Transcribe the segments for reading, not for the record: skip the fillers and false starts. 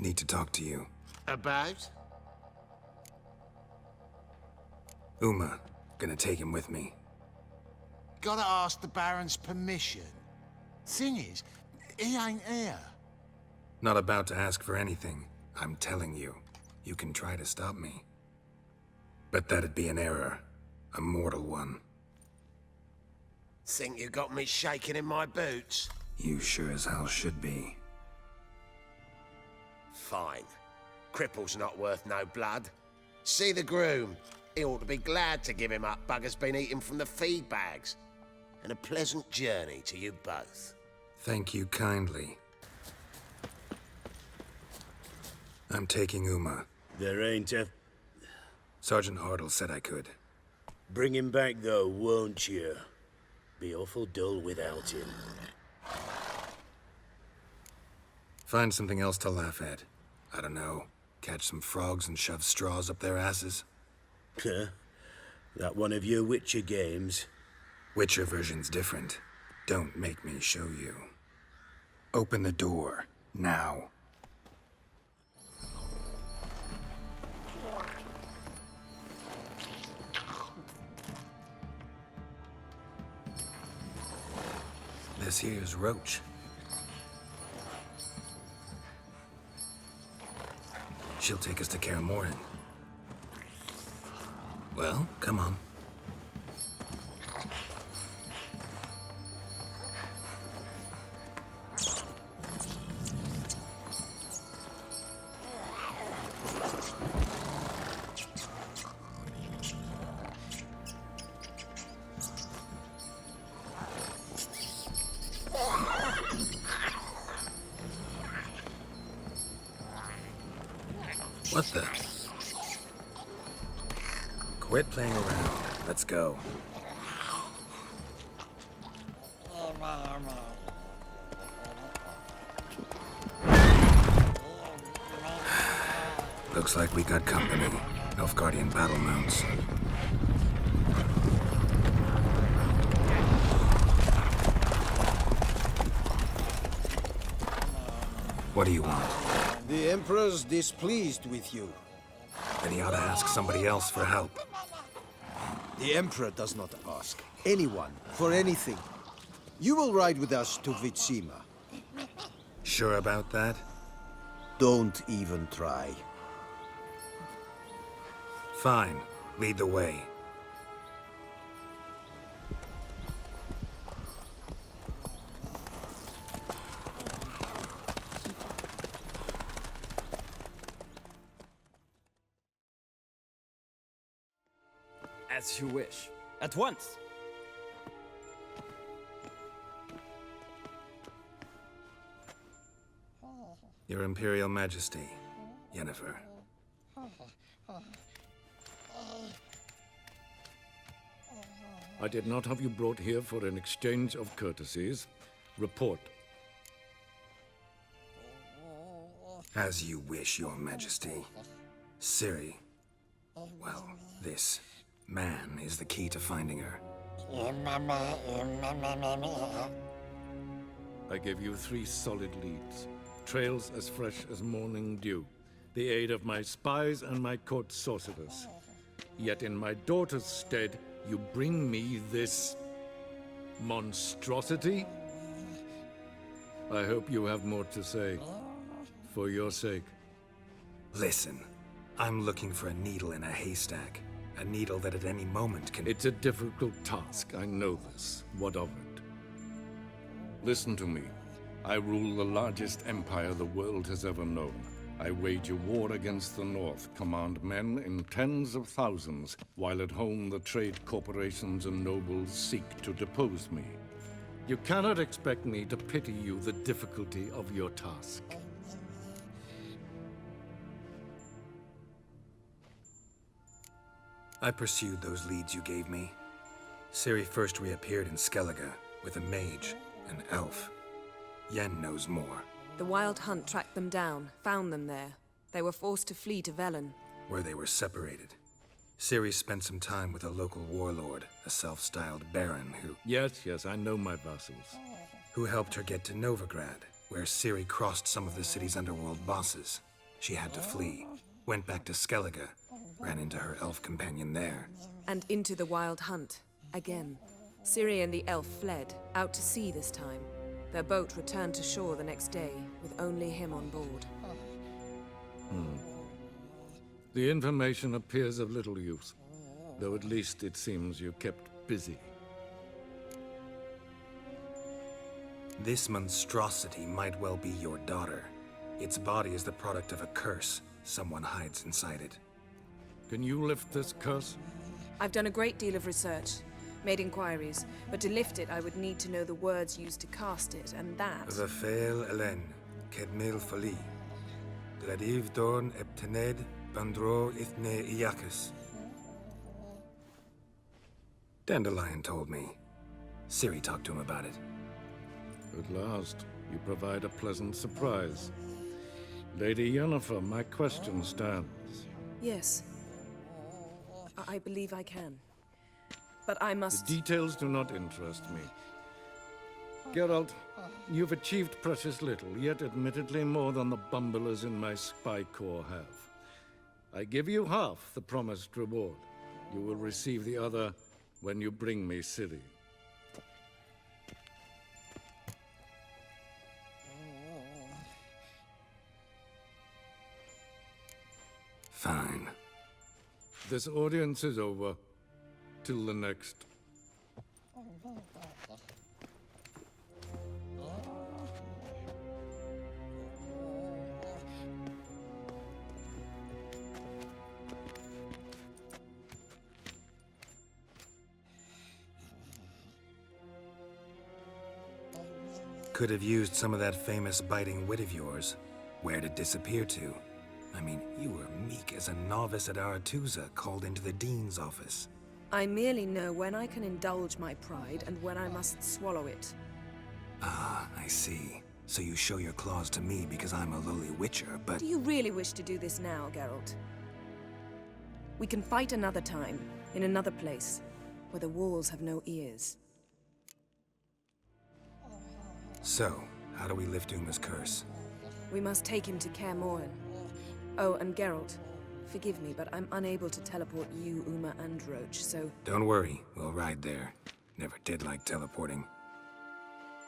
Need to talk to you. About? Uma. Gonna take him with me. Gotta ask the Baron's permission. Thing is, he ain't here. Not about to ask for anything. I'm telling you. You can try to stop me. But that'd be an error. A mortal one. Think you got me shaking in my boots? You sure as hell should be. Fine. Cripple's not worth no blood. See the groom. He ought to be glad to give him up. Bugger's been eating from the feed bags. And a pleasant journey to you both. Thank you kindly. I'm taking Uma. There ain't a... Sergeant Hartle said I could. Bring him back, though, won't you? Be awful dull without him. Find something else to laugh at. I don't know. Catch some frogs and shove straws up their asses. Huh? That one of your Witcher games? Witcher version's different. Don't make me show you. Open the door. Now. This here's Roach. She'll take us to Kaer Morhen. Well, come on. What the? Quit playing around. Let's go. Looks like we got company. Nilfgaardian battle mounts. What do you want? The Emperor's displeased with you. Then he ought to ask somebody else for help. The Emperor does not ask anyone for anything. You will ride with us to Vitsima. Sure about that? Don't even try. Fine. Lead the way. As you wish. At once! Your Imperial Majesty, Yennefer. I did not have you brought here for an exchange of courtesies. Report. As you wish, Your Majesty. Ciri. Well, this man is the key to finding her. I gave you 3 solid leads. Trails as fresh as morning dew. The aid of my spies and my court sorcerers. Yet in my daughter's stead, you bring me this... monstrosity? I hope you have more to say. For your sake. Listen, I'm looking for a needle in a haystack. A needle that at any moment can... It's a difficult task, I know this. What of it? Listen to me. I rule the largest empire the world has ever known. I wage a war against the North, command men in tens of thousands, while at home the trade corporations and nobles seek to depose me. You cannot expect me to pity you the difficulty of your task. I pursued those leads you gave me. Ciri first reappeared in Skellige with a mage, an elf. Yen knows more. The Wild Hunt tracked them down, found them there. They were forced to flee to Velen. Where they were separated. Ciri spent some time with a local warlord, a self-styled baron who... Yes, I know my vassals. Who helped her get to Novigrad, where Ciri crossed some of the city's underworld bosses. She had to flee. Went back to Skellige. Ran into her elf companion there. And into the Wild Hunt. Again. Ciri and the elf fled, out to sea this time. Their boat returned to shore the next day, with only him on board. The information appears of little use, though at least it seems you kept busy. This monstrosity might well be your daughter. Its body is the product of a curse. Someone hides inside it. Can you lift this curse? I've done a great deal of research, made inquiries, but to lift it I would need to know the words used to cast it, and that... Vafael Elen, Kedmil Fali. Gladiv Dorn Eptened, Bandro Ithne Iacus. Dandelion told me. Ciri talked to him about it. At last, you provide a pleasant surprise. Lady Yennefer, my question stands. Yes. I believe I can. But I must... The details do not interest me. Geralt, you've achieved precious little, yet admittedly more than the bumblers in my spy corps have. I give you half the promised reward. You will receive the other when you bring me Ciri. Fine. This audience is over. Till the next. Could have used some of that famous biting wit of yours. Where'd it disappear to? I mean, you were meek as a novice at Aretuza, called into the Dean's office. I merely know when I can indulge my pride and when I must swallow it. Ah, I see. So you show your claws to me because I'm a lowly witcher, but... Do you really wish to do this now, Geralt? We can fight another time, in another place, where the walls have no ears. So, how do we lift Uma's curse? We must take him to Kaer Morhen. Oh, and Geralt, forgive me, but I'm unable to teleport you, Uma, and Roach, so... Don't worry, we'll ride there. Never did like teleporting.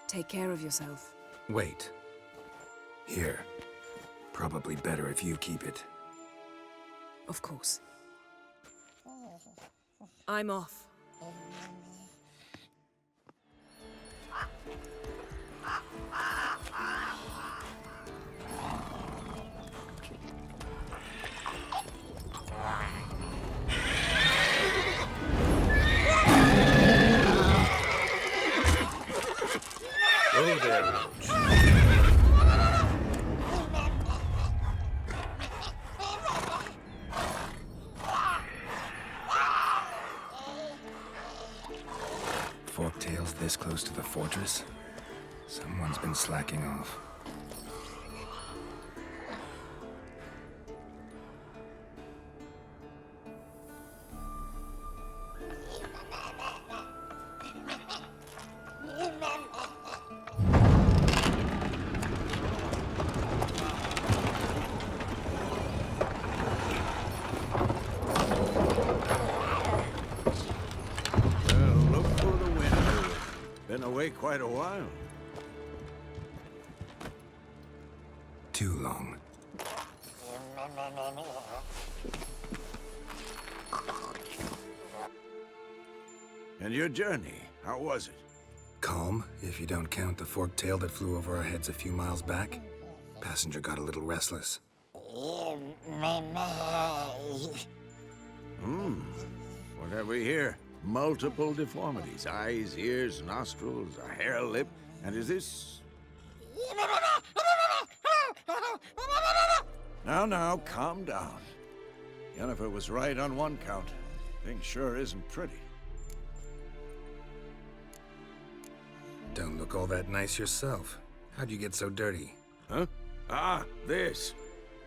Take care of yourself. Wait. Here. Probably better if you keep it. Of course. I'm off. Oh, there, Roach. Forktails this close to the fortress? Someone's been slacking off. Away quite a while. Too long. And your journey, how was it? Calm, if you don't count the forktail that flew over our heads a few miles back. Passenger got a little restless. What have we here? Multiple deformities. Eyes, ears, nostrils, a hair lip. And is this... Now, calm down. Yennefer was right on one count. Thing sure isn't pretty. Don't look all that nice yourself. How'd you get so dirty? Huh? Ah, this.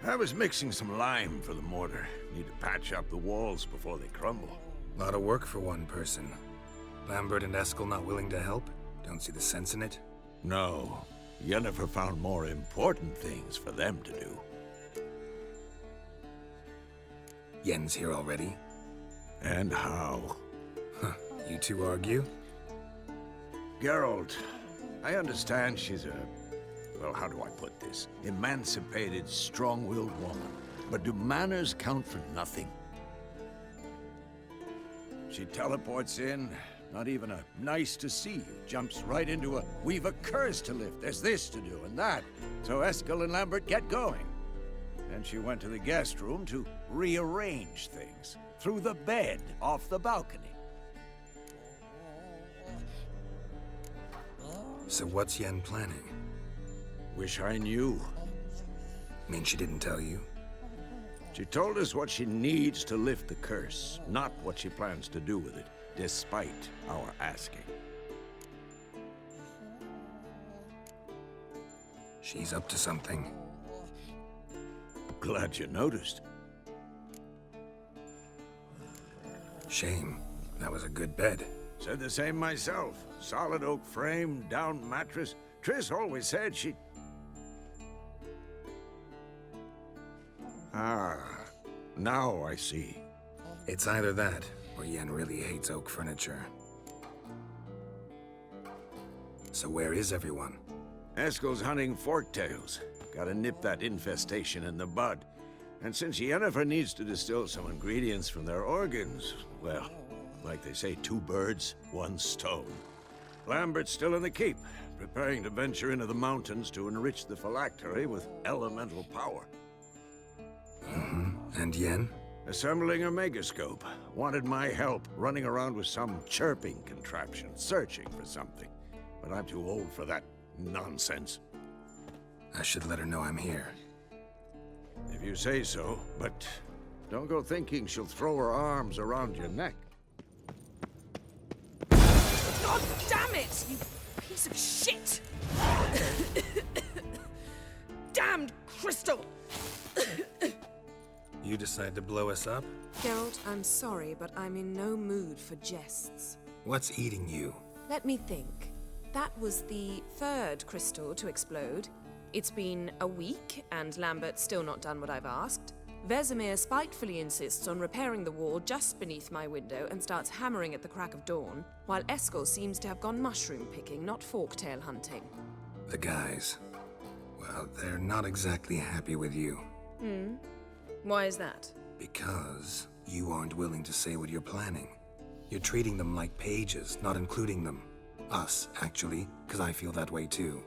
I was mixing some lime for the mortar. Need to patch up the walls before they crumble. Lot of work for one person. Lambert and Eskel not willing to help? Don't see the sense in it? No. Yennefer found more important things for them to do. Yen's here already? And how? Huh. You two argue? Geralt, I understand she's a... well, how do I put this? Emancipated, strong-willed woman. But do manners count for nothing? She teleports in, not even a nice to see you, jumps right into a we've a curse to lift, there's this to do and that. So Eskel and Lambert get going. Then she went to the guest room to rearrange things. Through the bed, off the balcony. So what's Yen planning? Wish I knew. Mean she didn't tell you? She told us what she needs to lift the curse, not what she plans to do with it, despite our asking. She's up to something. Glad you noticed. Shame. That was a good bed. Said the same myself. Solid oak frame, down mattress. Triss always said she... Ah, now I see. It's either that, or Yen really hates oak furniture. So where is everyone? Eskel's hunting forktails. Gotta nip that infestation in the bud. And since Yennefer needs to distill some ingredients from their organs, well, like they say, 2 birds, 1 stone. Lambert's still in the keep, preparing to venture into the mountains to enrich the phylactery with elemental power. And Yen? Assembling a megascope. Wanted my help running around with some chirping contraption, searching for something. But I'm too old for that nonsense. I should let her know I'm here. If you say so, but don't go thinking she'll throw her arms around your neck. God damn it, you piece of shit! Damned crystal! You decide to blow us up? Geralt, I'm sorry, but I'm in no mood for jests. What's eating you? Let me think. That was the 3rd crystal to explode. It's been a week, and Lambert's still not done what I've asked. Vesemir spitefully insists on repairing the wall just beneath my window and starts hammering at the crack of dawn, while Eskel seems to have gone mushroom picking, not forktail hunting. The guys. Well, they're not exactly happy with you. Why is that? Because you aren't willing to say what you're planning. You're treating them like pages, not including them. Us, actually, because I feel that way too.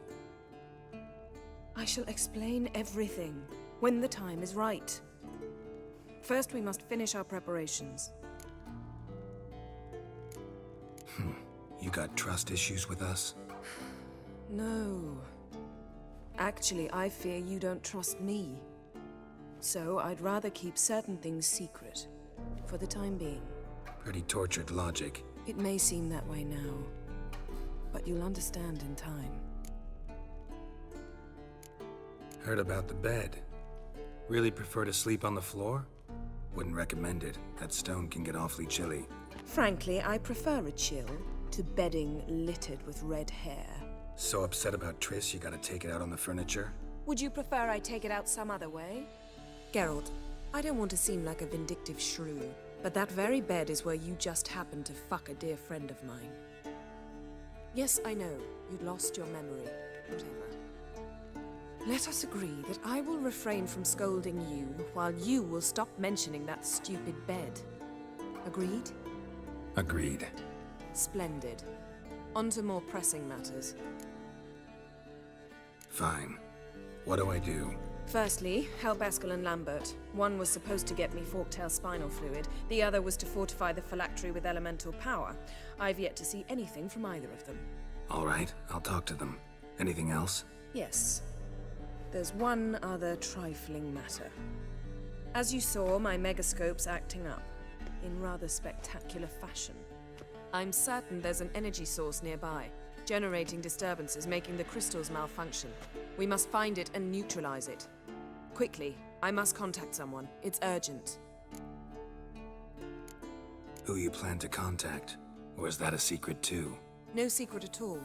I shall explain everything when the time is right. First, we must finish our preparations. You got trust issues with us? No. Actually, I fear you don't trust me. So I'd rather keep certain things secret, for the time being. Pretty tortured logic. It may seem that way now, but you'll understand in time. Heard about the bed. Really prefer to sleep on the floor? Wouldn't recommend it. That stone can get awfully chilly. Frankly, I prefer a chill to bedding littered with red hair. So upset about Triss, you gotta take it out on the furniture? Would you prefer I take it out some other way? Geralt, I don't want to seem like a vindictive shrew, but that very bed is where you just happened to fuck a dear friend of mine. Yes, I know, you'd lost your memory. Whatever. Let us agree that I will refrain from scolding you, while you will stop mentioning that stupid bed. Agreed? Agreed. Splendid. On to more pressing matters. Fine. What do I do? Firstly, help Eskel and Lambert. One was supposed to get me forktail spinal fluid, the other was to fortify the phylactery with elemental power. I've yet to see anything from either of them. All right, I'll talk to them. Anything else? Yes. There's one other trifling matter. As you saw, my megascope's acting up, in rather spectacular fashion. I'm certain there's an energy source nearby, generating disturbances, making the crystals malfunction. We must find it and neutralize it. Quickly, I must contact someone. It's urgent. Who you plan to contact? Or is that a secret too? No secret at all.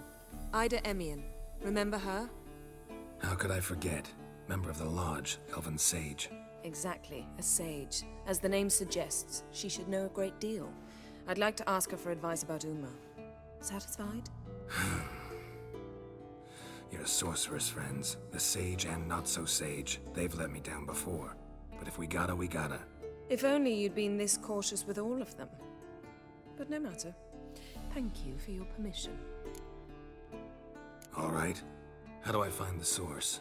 Ida Emian. Remember her? How could I forget? Member of the Lodge, Elven Sage. exactly. A sage. As the name suggests, she should know a great deal. I'd like to ask her for advice about Uma. Satisfied? Your sorceress friends, the sage and not-so-sage, they've let me down before. But if we gotta, we gotta. If only you'd been this cautious with all of them. But no matter. Thank you for your permission. All right. How do I find the source?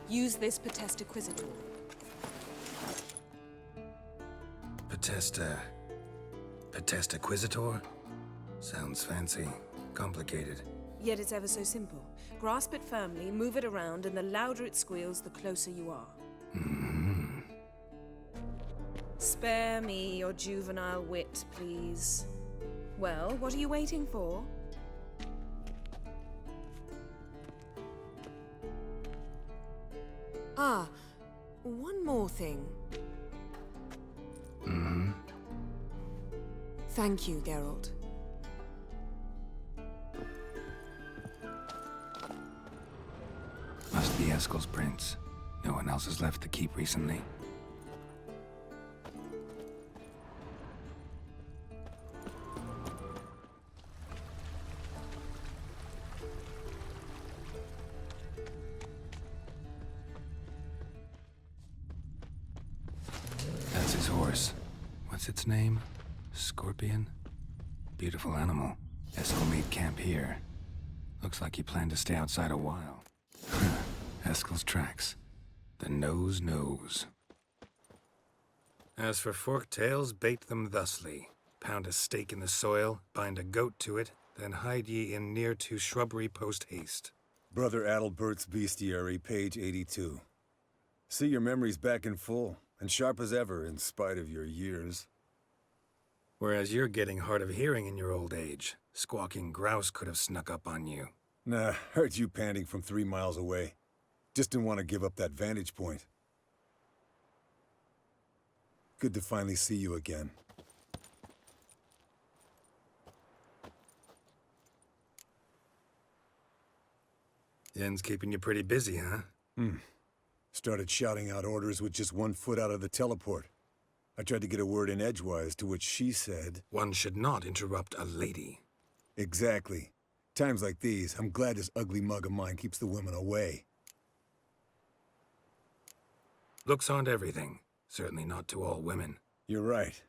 Use this Potesta Quisitor. Potesta Quisitor? Sounds fancy. Complicated. Yet it's ever so simple. Grasp it firmly, move it around, and the louder it squeals, the closer you are. Mm-hmm. Spare me your juvenile wit, please. Well, what are you waiting for? Ah, one more thing. Mm-hmm. Thank you, Geralt. Must be Eskel's prints. No one else has left the keep recently. That's his horse. What's its name? Scorpion? Beautiful animal. Eskel made camp here. Looks like he planned to stay outside a while. Eskel's tracks. The nose knows. As for forked tails, bait them thusly. Pound a stake in the soil, bind a goat to it, then hide ye in near to shrubbery post haste. Brother Adalbert's Bestiary, page 82. See, your memory's back in full, and sharp as ever, in spite of your years. Whereas you're getting hard of hearing in your old age. Squawking grouse could have snuck up on you. Nah, heard you panting from 3 miles away. Just didn't want to give up that vantage point. Good to finally see you again. Yen's keeping you pretty busy, huh? Started shouting out orders with just 1 foot out of the teleport. I tried to get a word in edgewise, to which she said... One should not interrupt a lady. Exactly. Times like these, I'm glad this ugly mug of mine keeps the women away. Looks aren't everything. Certainly not to all women. You're right.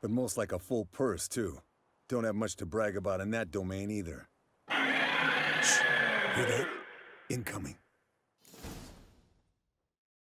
But most like a full purse, too. Don't have much to brag about in that domain, either. Shh! Hear that? Incoming.